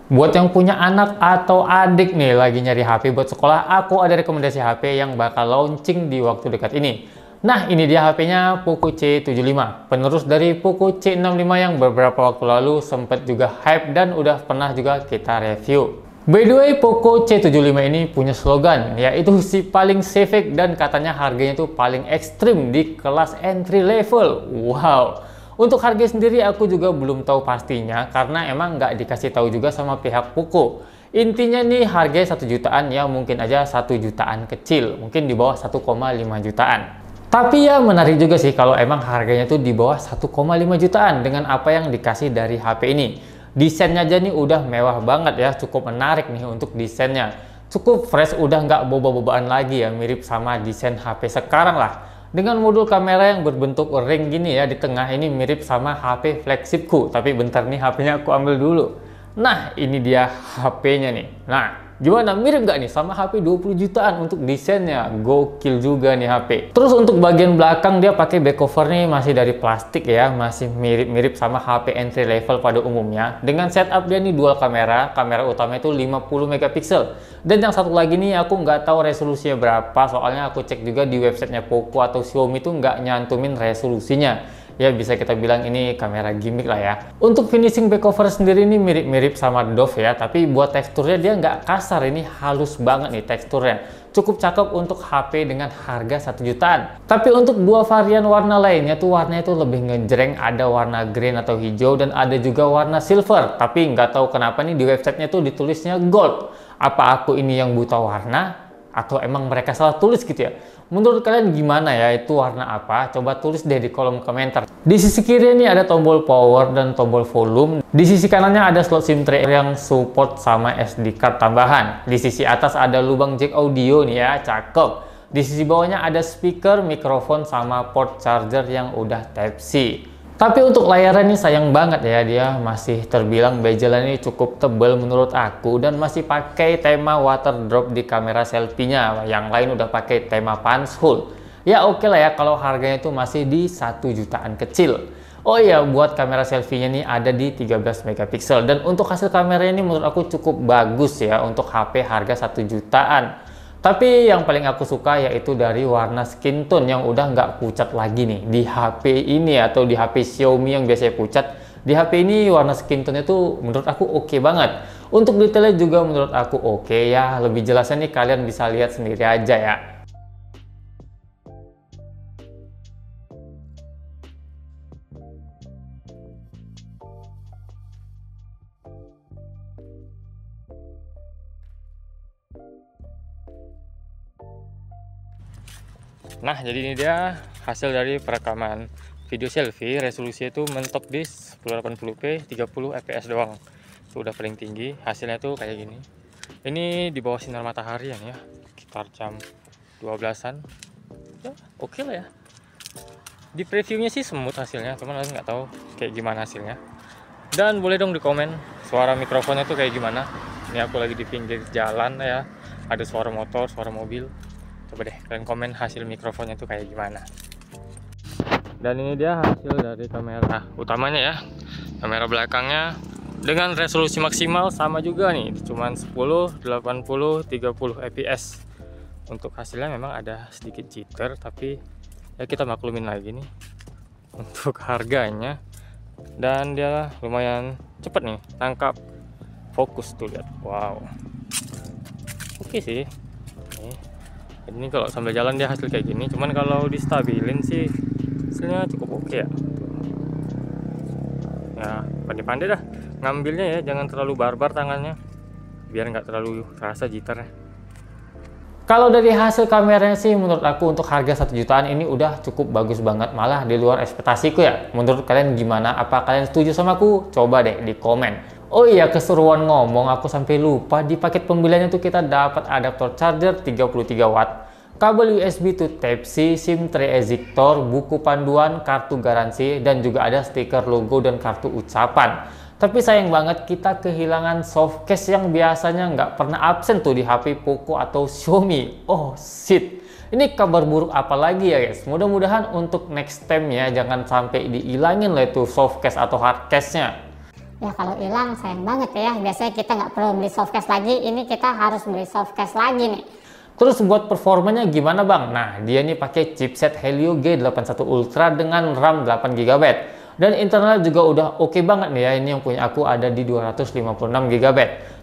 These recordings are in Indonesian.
Buat yang punya anak atau adik nih lagi nyari HP buat sekolah, aku ada rekomendasi HP yang bakal launching di waktu dekat ini. Nah, ini dia HP-nya Poco C75, penerus dari Poco C65 yang beberapa waktu lalu sempat juga hype dan udah pernah juga kita review. By the way, Poco C75 ini punya slogan, yaitu si paling safe dan katanya harganya tuh paling ekstrim di kelas entry level. Wow! Untuk harga sendiri aku juga belum tahu pastinya karena emang nggak dikasih tahu juga sama pihak Poco. Intinya nih harganya 1 jutaan ya, mungkin aja 1 jutaan kecil, mungkin di bawah 1,5 jutaan. Tapi ya menarik juga sih kalau emang harganya tuh di bawah 1,5 jutaan dengan apa yang dikasih dari HP ini. Desainnya aja nih udah mewah banget ya, cukup menarik nih untuk desainnya. Cukup fresh, udah nggak boba-bobaan lagi ya, mirip sama desain HP sekarang lah. Dengan modul kamera yang berbentuk ring gini ya di tengah, ini mirip sama HP flagshipku. Tapi bentar nih, HP-nya aku ambil dulu. Nah, ini dia HP-nya nih. Nah, gimana? Mirip nggak nih sama HP 20 jutaan untuk desainnya? Gokil juga nih HP. Terus untuk bagian belakang dia pakai back cover nih masih dari plastik ya, masih mirip-mirip sama HP entry level pada umumnya. Dengan setup dia nih dual kamera, kamera utama itu 50 megapiksel. Dan yang satu lagi nih aku nggak tahu resolusinya berapa, soalnya aku cek juga di websitenya Poco atau Xiaomi tuh nggak nyantumin resolusinya. Ya bisa kita bilang ini kamera gimmick lah ya. Untuk finishing back cover sendiri ini mirip-mirip sama Dove ya, tapi buat teksturnya dia nggak kasar, ini halus banget nih teksturnya. Cukup cakep untuk HP dengan harga 1 jutaan. Tapi untuk dua varian warna lainnya tuh warnanya tuh lebih ngejreng, ada warna green atau hijau dan ada juga warna silver. Tapi nggak tahu kenapa nih di websitenya tuh ditulisnya gold. Apa aku ini yang buta warna? Atau emang mereka salah tulis gitu ya? Menurut kalian gimana ya, itu warna apa? Coba tulis deh di kolom komentar. Di sisi kiri ini ada tombol power dan tombol volume. Di sisi kanannya ada slot SIM tray yang support sama SD card tambahan. Di sisi atas ada lubang jack audio nih ya, cakep. Di sisi bawahnya ada speaker, mikrofon, sama port charger yang udah Type-C. Tapi untuk layarnya ini sayang banget ya, dia masih terbilang bezelan ini cukup tebal menurut aku dan masih pakai tema water drop di kamera selfie-nya. Yang lain udah pakai tema punch hole. Ya oke lah ya kalau harganya itu masih di 1 jutaan kecil. Oh iya, buat kamera selfie-nya nih ada di 13 megapiksel dan untuk hasil kameranya ini menurut aku cukup bagus ya untuk HP harga 1 jutaan. Tapi yang paling aku suka yaitu dari warna skin tone yang udah nggak pucat lagi nih di HP ini atau di HP Xiaomi yang biasanya pucat. Di HP ini warna skin tone itu menurut aku oke banget. Untuk detailnya juga menurut aku oke ya. Lebih jelasnya nih kalian bisa lihat sendiri aja ya. Nah, jadi ini dia hasil dari perekaman video selfie. Resolusinya itu mentok di 1080p 30 fps doang. Itu udah paling tinggi. Hasilnya tuh kayak gini. Ini di bawah sinar matahari ya, sekitar jam 12-an. Ya, oke lah ya. Di previewnya sih semut hasilnya, cuman aku nggak tahu kayak gimana hasilnya. Dan boleh dong di komen suara mikrofonnya tuh kayak gimana. Ini aku lagi di pinggir jalan ya. Ada suara motor, suara mobil. Coba deh kalian komen hasil mikrofonnya tuh kayak gimana. Dan ini dia hasil dari kamera utamanya ya. Kamera belakangnya dengan resolusi maksimal sama juga nih, cuman 10, 80, 30 fps. Untuk hasilnya memang ada sedikit jitter, tapi ya kita maklumin lagi nih. Untuk harganya, dan dia lumayan cepet nih tangkap fokus tuh, lihat. Wow. Oke sih. Ini kalau sambil jalan dia hasil kayak gini, cuman kalau distabilin sih hasilnya cukup oke ya. Ya pandai-pandai dah ngambilnya ya, jangan terlalu barbar tangannya biar nggak terlalu terasa jitternya. Kalau dari hasil kameranya sih menurut aku untuk harga 1 jutaan ini udah cukup bagus banget, malah di luar ekspektasiku ya. Menurut kalian gimana? Apa kalian setuju sama aku? Coba deh di komen. Oh iya, keseruan ngomong, aku sampai lupa, di paket pembeliannya tuh kita dapat adaptor charger 33 watt, kabel USB to Type-C, SIM tray ejector, buku panduan, kartu garansi, dan juga ada stiker logo dan kartu ucapan. Tapi sayang banget kita kehilangan softcase yang biasanya nggak pernah absen tuh di HP Poco atau Xiaomi. Oh shit, ini kabar buruk apa lagi ya guys? Mudah-mudahan untuk next time ya jangan sampai dihilangin lah itu softcase atau hardcase-nya. Ya kalau hilang sayang banget ya. Biasanya kita nggak perlu beli softcase lagi, ini kita harus beli softcase lagi nih. Terus buat performanya gimana bang? Nah, dia nih pakai chipset Helio G81 Ultra dengan RAM 8GB. Dan internal juga udah oke banget nih ya. Ini yang punya aku ada di 256GB.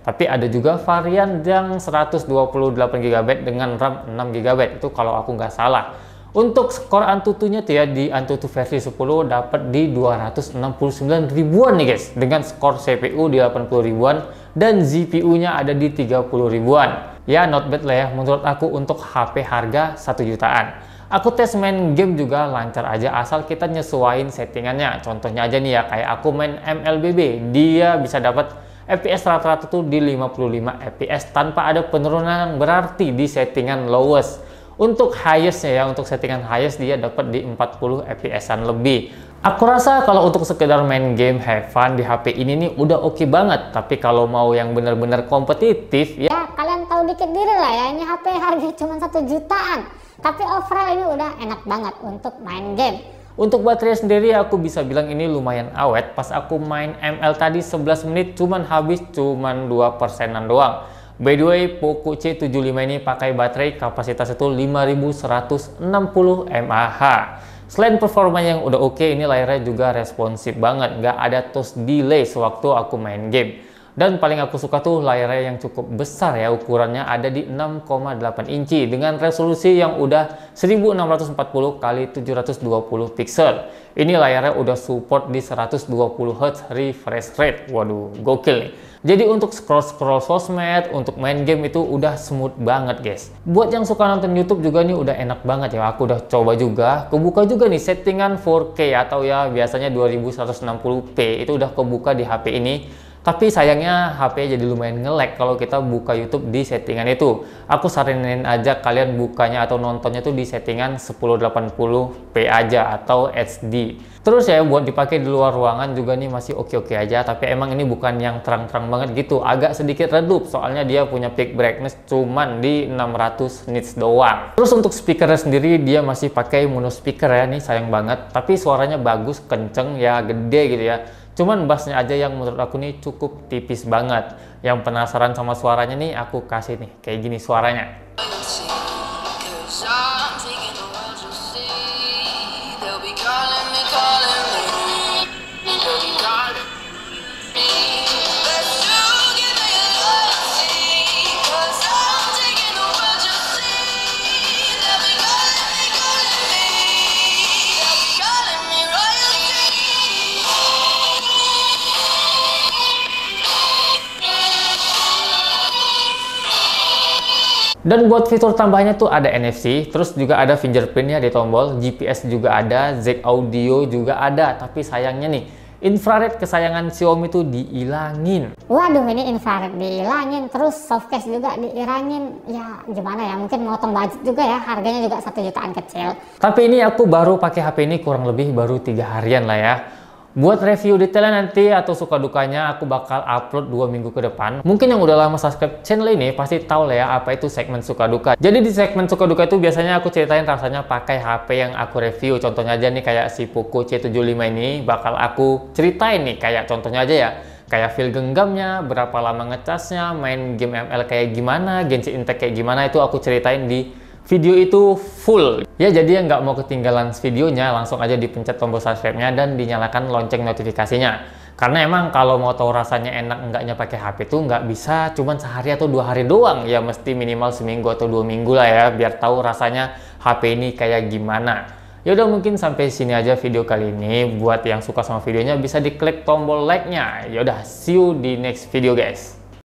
Tapi ada juga varian yang 128GB dengan RAM 6GB. Itu kalau aku nggak salah. Untuk skor Antutunya tuh ya, di Antutu versi 10 dapat di 269 ribuan nih guys. Dengan skor CPU di 80 ribuan dan GPU-nya ada di 30 ribuan. Ya not bad lah ya menurut aku untuk HP harga 1 jutaan. Aku tes main game juga lancar aja asal kita nyesuaiin settingannya. Contohnya aja nih ya, kayak aku main MLBB, dia bisa dapat FPS rata-rata tuh di 55 FPS tanpa ada penurunan yang berarti di settingan lowest. Untuk highestnya ya, untuk settingan highest dia dapat di 40 FPS-an lebih. Aku rasa kalau untuk sekedar main game have fun di HP ini nih udah oke banget. Tapi kalau mau yang bener-bener kompetitif ya Kalian tahu dikit diri lah ya, ini HP harga cuma 1 jutaan. Tapi overall ini udah enak banget untuk main game. Untuk baterai sendiri aku bisa bilang ini lumayan awet. Pas aku main ML tadi 11 menit cuman habis cuman 2%-an doang. By the way, Poco C75 ini pakai baterai kapasitas itu 5160 mAh. Selain performa yang udah oke, ini layarnya juga responsif banget, nggak ada touch delay sewaktu aku main game. Dan paling aku suka tuh layarnya yang cukup besar ya, ukurannya ada di 6,8 inci dengan resolusi yang udah 1640 x 720 pixel. Ini layarnya udah support di 120 Hz refresh rate. Waduh, gokil nih. Jadi untuk scroll-scroll sosmed, untuk main game itu udah smooth banget guys. Buat yang suka nonton YouTube juga nih udah enak banget ya. Aku udah coba juga, kebuka juga nih settingan 4K atau ya biasanya 2160p itu udah kebuka di HP ini. Tapi sayangnya HP jadi lumayan nge-lag kalau kita buka YouTube di settingan itu. Aku saranin aja kalian bukanya atau nontonnya tuh di settingan 1080p aja atau HD. Terus ya buat dipakai di luar ruangan juga nih masih oke-oke aja. Tapi emang ini bukan yang terang-terang banget gitu. Agak sedikit redup soalnya dia punya peak brightness cuman di 600 nits doang. Terus untuk speakernya sendiri dia masih pakai mono speaker ya. Nih sayang banget. Tapi suaranya bagus, kenceng ya, gede gitu ya. Cuman bassnya aja yang menurut aku nih cukup tipis banget. Yang penasaran sama suaranya nih aku kasih nih kayak gini suaranya. Dan buat fitur tambahnya tuh ada NFC, terus juga ada fingerprintnya di tombol, GPS juga ada, Z audio juga ada. Tapi sayangnya nih, infrared kesayangan Xiaomi tuh dihilangin. Waduh, ini infrared dihilangin, terus softcase juga dihilangin. Ya gimana ya, mungkin motong budget juga ya, harganya juga 1 jutaan kecil. Tapi ini aku baru pakai HP ini kurang lebih baru 3 harian lah ya. Buat review detailnya nanti atau suka dukanya aku bakal upload 2 minggu ke depan. Mungkin yang udah lama subscribe channel ini pasti tahu lah ya apa itu segmen suka duka. Jadi di segmen suka duka itu biasanya aku ceritain rasanya pakai HP yang aku review. Contohnya aja nih kayak si Poco C75 ini bakal aku ceritain nih kayak contohnya aja ya. Kayak feel genggamnya, berapa lama ngecasnya, main game ML kayak gimana, Genshin Impact kayak gimana itu aku ceritain di video itu full. Ya jadi yang nggak mau ketinggalan videonya langsung aja dipencet tombol subscribe-nya dan dinyalakan lonceng notifikasinya. Karena emang kalau mau tahu rasanya enak enggaknya pakai HP tuh nggak bisa cuman sehari atau 2 hari doang. Ya mesti minimal seminggu atau 2 minggu lah ya biar tahu rasanya HP ini kayak gimana. Ya udah mungkin sampai sini aja video kali ini. Buat yang suka sama videonya bisa diklik tombol like-nya. Ya udah see you di next video guys.